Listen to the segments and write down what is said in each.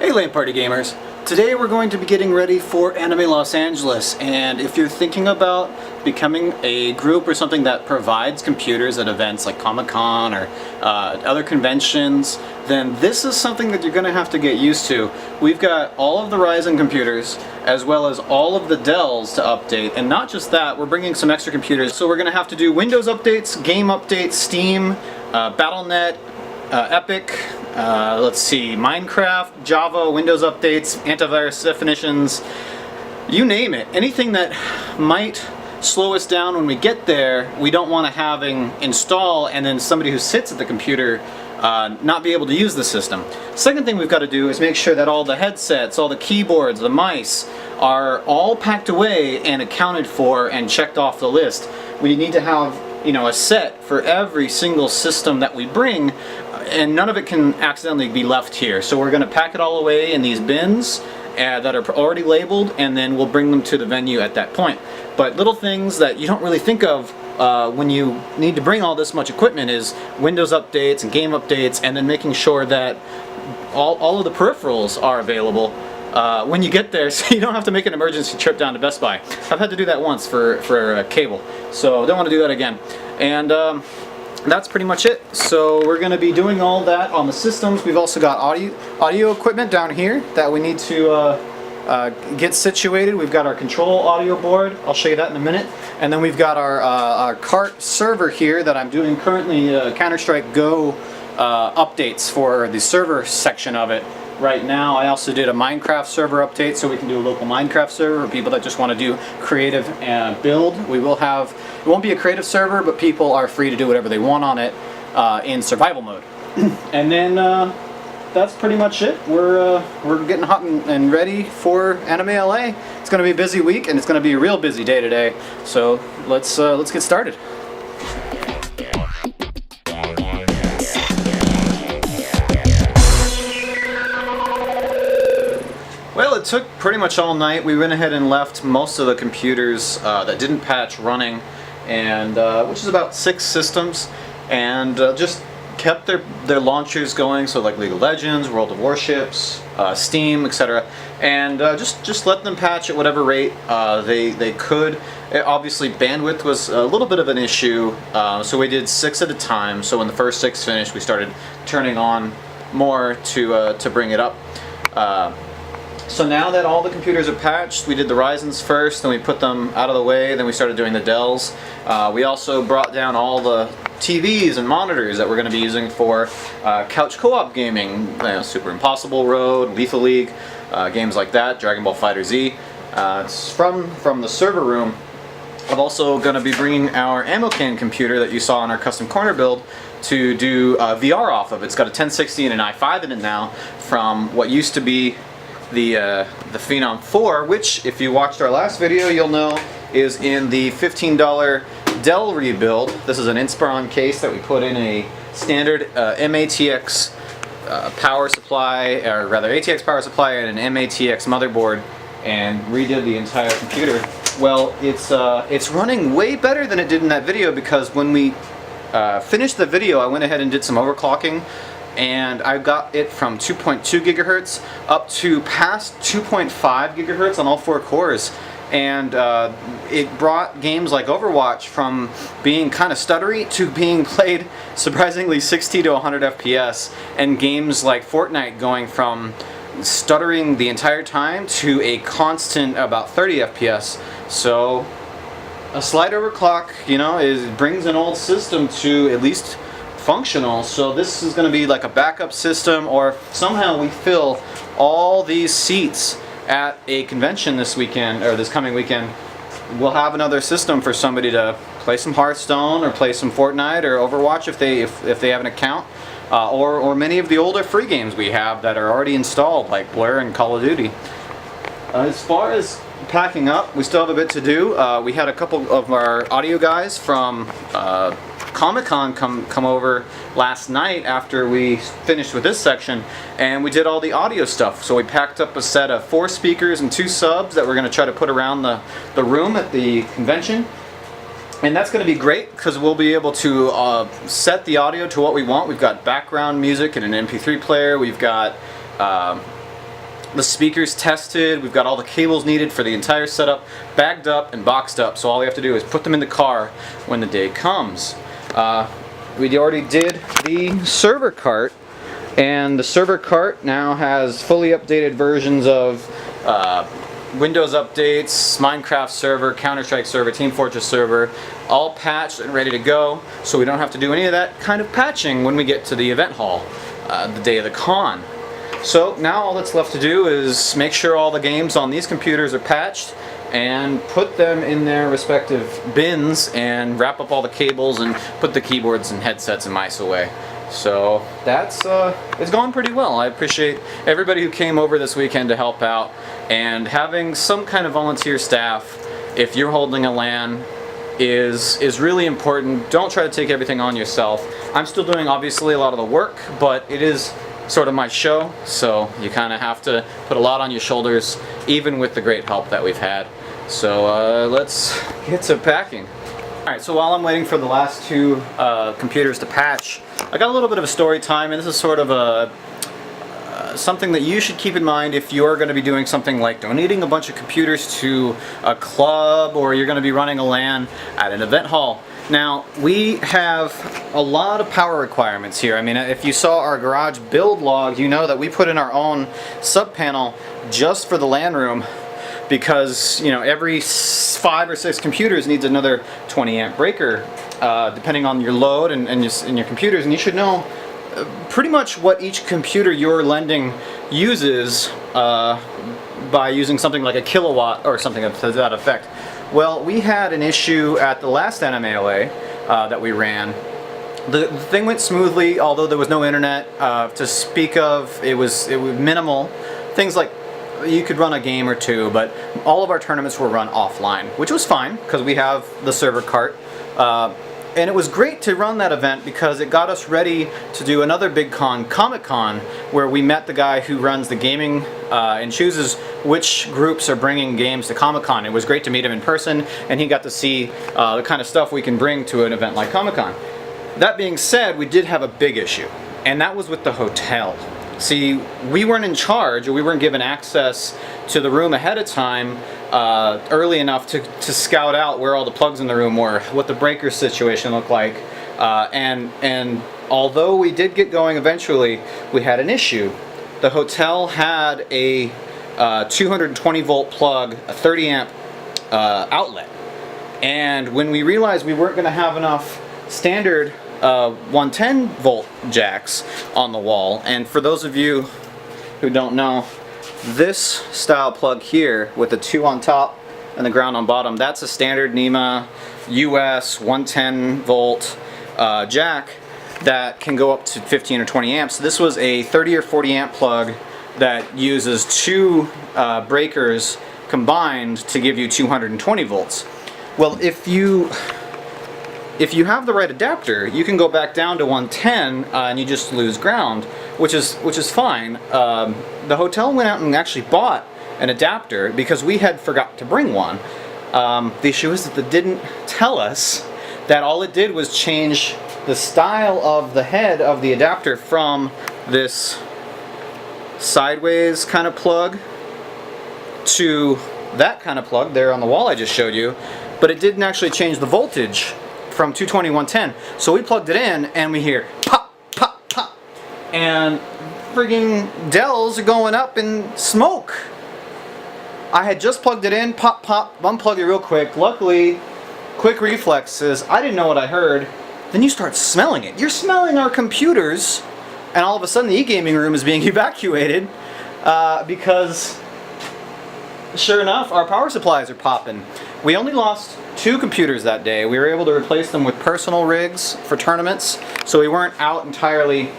Hey LAN Party Gamers! Today we're going to be getting ready for Anime Los Angeles, and if you're thinking about becoming a group or something that provides computers at events like Comic-Con or other conventions, then this is something that you're going to have to get used to. We've got all of the Ryzen computers as well as all of the Dells to update, and not just that, we're bringing some extra computers, so we're going to have to do Windows updates, game updates, Steam, Battle.net, Epic, let's see, Minecraft, Java, Windows updates, antivirus definitions, you name it. Anything that might slow us down when we get there, we don't want to having install and then somebody who sits at the computer not be able to use the system. Second thing we've got to do is make sure that all the headsets, all the keyboards, the mice are all packed away and accounted for and checked off the list. We need to have, you know, a set for every single system that we bring, and none of it can accidentally be left here. So we're going to pack it all away in these bins that are already labeled, and then we'll bring them to the venue at that point. But little things that you don't really think of when you need to bring all this much equipment is Windows updates and game updates, and then making sure that all of the peripherals are available when you get there, so you don't have to make an emergency trip down to Best Buy. I've had to do that once for cable, so don't want to do that again. And that's pretty much it. So we're going to be doing all that on the systems. We've also got audio equipment down here that we need to get situated. We've got our control audio board. I'll show you that in a minute. And then we've got our cart server here that I'm doing currently Counter-Strike Go updates for the server section of it right now. I also did a Minecraft server update, so we can do a local Minecraft server for people that just want to do creative build. We will have, it won't be a creative server, but people are free to do whatever they want on it in survival mode. And then that's pretty much it. We're getting hot and ready for Anime LA. It's going to be a busy week, and it's going to be a real busy day today. So let's get started. Well, it took pretty much all night. We went ahead and left most of the computers that didn't patch running, and which is about 6 systems, and just kept their launchers going, so like League of Legends, World of Warships, Steam, etc. And just let them patch at whatever rate they could. Obviously bandwidth was a little bit of an issue, so we did 6 at a time. So when the first 6 finished, we started turning on more to bring it up. So now that all the computers are patched, we did the Ryzens first, then we put them out of the way, then we started doing the Dells. We also brought down all the TVs and monitors that we're going to be using for couch co-op gaming, Super Impossible Road, Lethal League, games like that, Dragon Ball FighterZ. It's from the server room. I'm also going to be bringing our ammo can computer that you saw in our custom corner build to do VR off of. It's got a 1060 and an i5 in it now, from what used to be the Phenom 4, which, if you watched our last video, you'll know is in the $15 Dell rebuild. This is an Inspiron case that we put in a standard MATX power supply, or rather ATX power supply, and an MATX motherboard, and redid the entire computer. Well, it's running way better than it did in that video, because when we finished the video, I went ahead and did some overclocking, and I got it from 2.2 gigahertz up to past 2.5 gigahertz on all 4 cores, and it brought games like Overwatch from being kind of stuttery to being played surprisingly 60 to 100 FPS, and games like Fortnite going from stuttering the entire time to a constant about 30 FPS. So a slight overclock, you know, brings an old system to at least functional. So this is going to be like a backup system, or if somehow we fill all these seats at a convention this weekend, or this coming weekend, we'll have another system for somebody to play some Hearthstone or play some Fortnite or Overwatch if they have an account, or many of the older free games we have that are already installed, like Blur and Call of Duty. As far as packing up, we still have a bit to do. We had a couple of our audio guys from Comic-Con come over last night after we finished with this section, and we did all the audio stuff. So we packed up a set of 4 speakers and 2 subs that we're going to try to put around the room at the convention. And that's going to be great because we'll be able to set the audio to what we want. We've got background music and an MP3 player. We've got the speakers tested. We've got all the cables needed for the entire setup bagged up and boxed up, so all we have to do is put them in the car when the day comes. We already did the server cart, and the server cart now has fully updated versions of Windows updates, Minecraft server, Counter-Strike server, Team Fortress server, all patched and ready to go, so we don't have to do any of that kind of patching when we get to the event hall, the day of the con. So now all that's left to do is make sure all the games on these computers are patched and put them in their respective bins and wrap up all the cables and put the keyboards and headsets and mice away. So that's it's gone pretty well. I appreciate everybody who came over this weekend to help out, and having some kind of volunteer staff if you're holding a LAN is really important. Don't try to take everything on yourself. I'm still doing obviously a lot of the work, but it is sort of my show, so you kind of have to put a lot on your shoulders, even with the great help that we've had. So let's get to packing. Alright, so while I'm waiting for the last two computers to patch, I got a little bit of a story time, and this is sort of a something that you should keep in mind if you're going to be doing something like donating a bunch of computers to a club, or you're going to be running a LAN at an event hall. Now, we have a lot of power requirements here. I mean, if you saw our garage build log, you know that we put in our own sub panel just for the LAN room, because, you know, every 5 or 6 computers needs another 20 amp breaker, depending on your load and your computers. And you should know pretty much what each computer you're lending uses by using something like a kilowatt or something to that effect. Well, we had an issue at the last NMAOA that we ran. The thing went smoothly, although there was no internet to speak of. It was minimal. Things like you could run a game or two, but all of our tournaments were run offline, which was fine because we have the server cart. And it was great to run that event because it got us ready to do another big con, Comic-Con, where we met the guy who runs the gaming and chooses which groups are bringing games to Comic-Con. It was great to meet him in person, and he got to see the kind of stuff we can bring to an event like Comic-Con. That being said, we did have a big issue, and that was with the hotel. See, we weren't in charge, or we weren't given access to the room ahead of time early enough to scout out where all the plugs in the room were, what the breaker situation looked like, and although we did get going eventually, we had an issue. The hotel had a 220 volt plug, a 30 amp outlet, and when we realized we weren't going to have enough standard 110 volt jacks on the wall, and for those of you who don't know, this style plug here with the 2 on top and the ground on bottom, that's a standard NEMA US 110 volt jack that can go up to 15 or 20 amps. This was a 30 or 40 amp plug that uses 2 breakers combined to give you 220 volts. Well, if you have the right adapter, you can go back down to 110 and you just lose ground, which is fine. The hotel went out and actually bought an adapter because we had forgot to bring one. The issue is that they didn't tell us that all it did was change the style of the head of the adapter from this sideways kind of plug to that kind of plug there on the wall I just showed you, but it didn't actually change the voltage from 220 110. So we plugged it in and we hear pop, pop, pop, and frigging Dells are going up in smoke. I had just plugged it in, pop, pop, unplugged it real quick. Luckily, quick reflexes, I didn't know what I heard. Then you start smelling it. You're smelling our computers, and all of a sudden the e-gaming room is being evacuated because sure enough, our power supplies are popping. We only lost 2 computers that day. We were able to replace them with personal rigs for tournaments, so we weren't out entirely.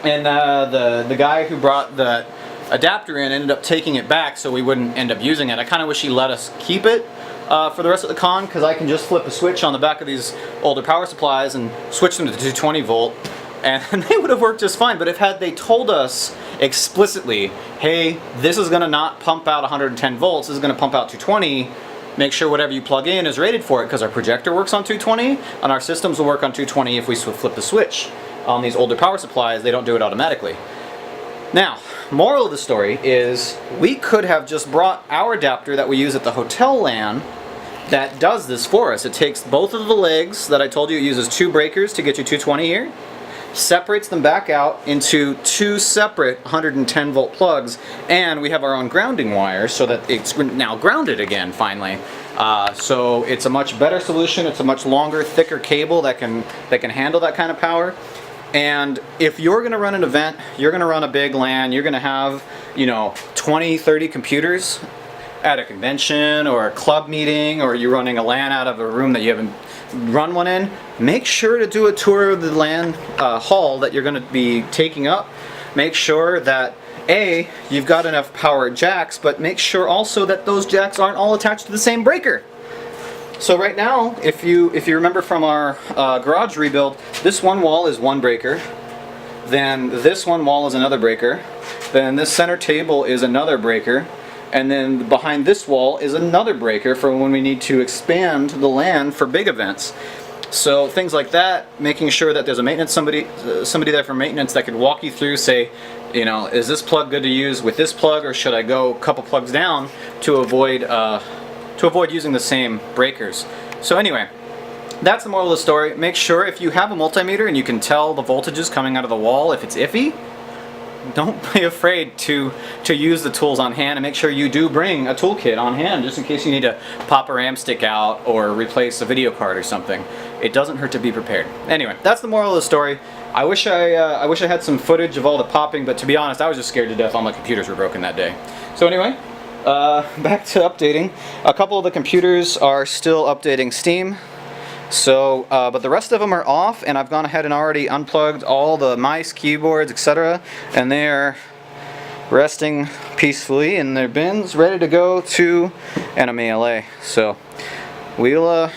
And the guy who brought the adapter in ended up taking it back so we wouldn't end up using it. I kind of wish he let us keep it for the rest of the con, because I can just flip a switch on the back of these older power supplies and switch them to 220 volt, and they would have worked just fine. But if had they told us explicitly, hey, this is going to not pump out 110 volts, this is going to pump out 220, make sure whatever you plug in is rated for it, because our projector works on 220 and our systems will work on 220 if we flip the switch. On these older power supplies, they don't do it automatically. Now, moral of the story is we could have just brought our adapter that we use at the hotel LAN that does this for us. It takes both of the legs that I told you, it uses 2 breakers to get you 220 here, separates them back out into 2 separate 110 volt plugs, and we have our own grounding wire so that it's now grounded again finally. So it's a much better solution. It's a much longer, thicker cable that can handle that kind of power. And if you're going to run an event, you're going to run a big LAN, you're going to have, you know, 20, 30 computers at a convention or a club meeting, or you're running a LAN out of a room that you haven't run one in, make sure to do a tour of the LAN hall that you're going to be taking up. Make sure that A, you've got enough power jacks, but make sure also that those jacks aren't all attached to the same breaker. So right now, if you remember from our garage rebuild, this one wall is 1 breaker, then this one wall is another breaker, then this center table is another breaker, and then behind this wall is another breaker for when we need to expand the LAN for big events. So things like that, making sure that there's a maintenance somebody there for maintenance that could walk you through, say, you know, is this plug good to use with this plug, or should I go a couple plugs down to avoid using the same breakers. So anyway, that's the moral of the story. Make sure if you have a multimeter and you can tell the voltages coming out of the wall if it's iffy, don't be afraid to use the tools on hand, and make sure you do bring a toolkit on hand just in case you need to pop a RAM stick out or replace a video card or something. It doesn't hurt to be prepared. Anyway, that's the moral of the story. I wish I had some footage of all the popping, but to be honest, I was just scared to death all my computers were broken that day. So anyway, back to updating. A couple of the computers are still updating Steam. So, but the rest of them are off, and I've gone ahead and already unplugged all the mice, keyboards, etc. And they're resting peacefully in their bins, ready to go to Enemy LA. So, we'll,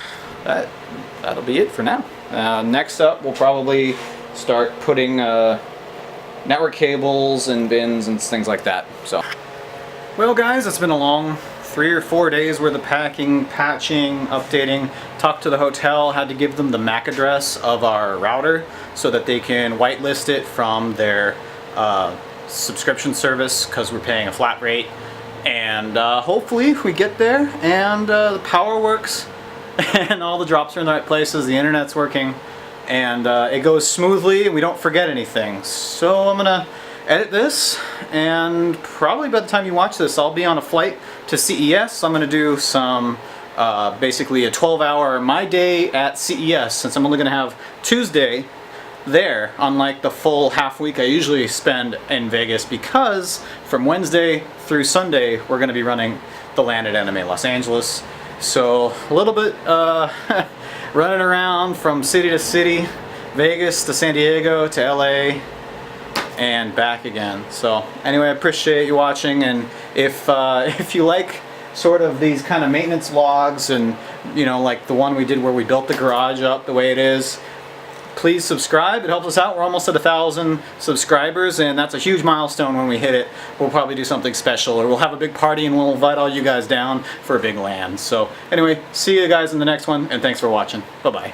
that'll be it for now. Next up, we'll probably start putting network cables and bins and things like that. So, well guys, it's been a long 3 or 4 days worth of packing, patching, updating. Talked to the hotel, had to give them the MAC address of our router so that they can whitelist it from their subscription service, because we're paying a flat rate. And hopefully we get there and the power works and all the drops are in the right places, the internet's working, and it goes smoothly and we don't forget anything. So I'm gonna edit this, and probably by the time you watch this I'll be on a flight to CES. I'm going to do some basically a 12-hour my day at CES, since I'm only going to have Tuesday there, unlike the full half week I usually spend in Vegas, because from Wednesday through Sunday we're going to be running the LAN at Enemy Los Angeles. So a little bit running around from city to city, Vegas to San Diego to LA and back again. So anyway, I appreciate you watching, and if you like sort of these kind of maintenance vlogs, and you know, like the one we did where we built the garage up the way it is, please subscribe. It helps us out. We're almost at 1,000 subscribers, and that's a huge milestone. When we hit it, we'll probably do something special, or we'll have a big party and we'll invite all you guys down for a big LAN. So anyway, see you guys in the next one, and thanks for watching. Bye bye.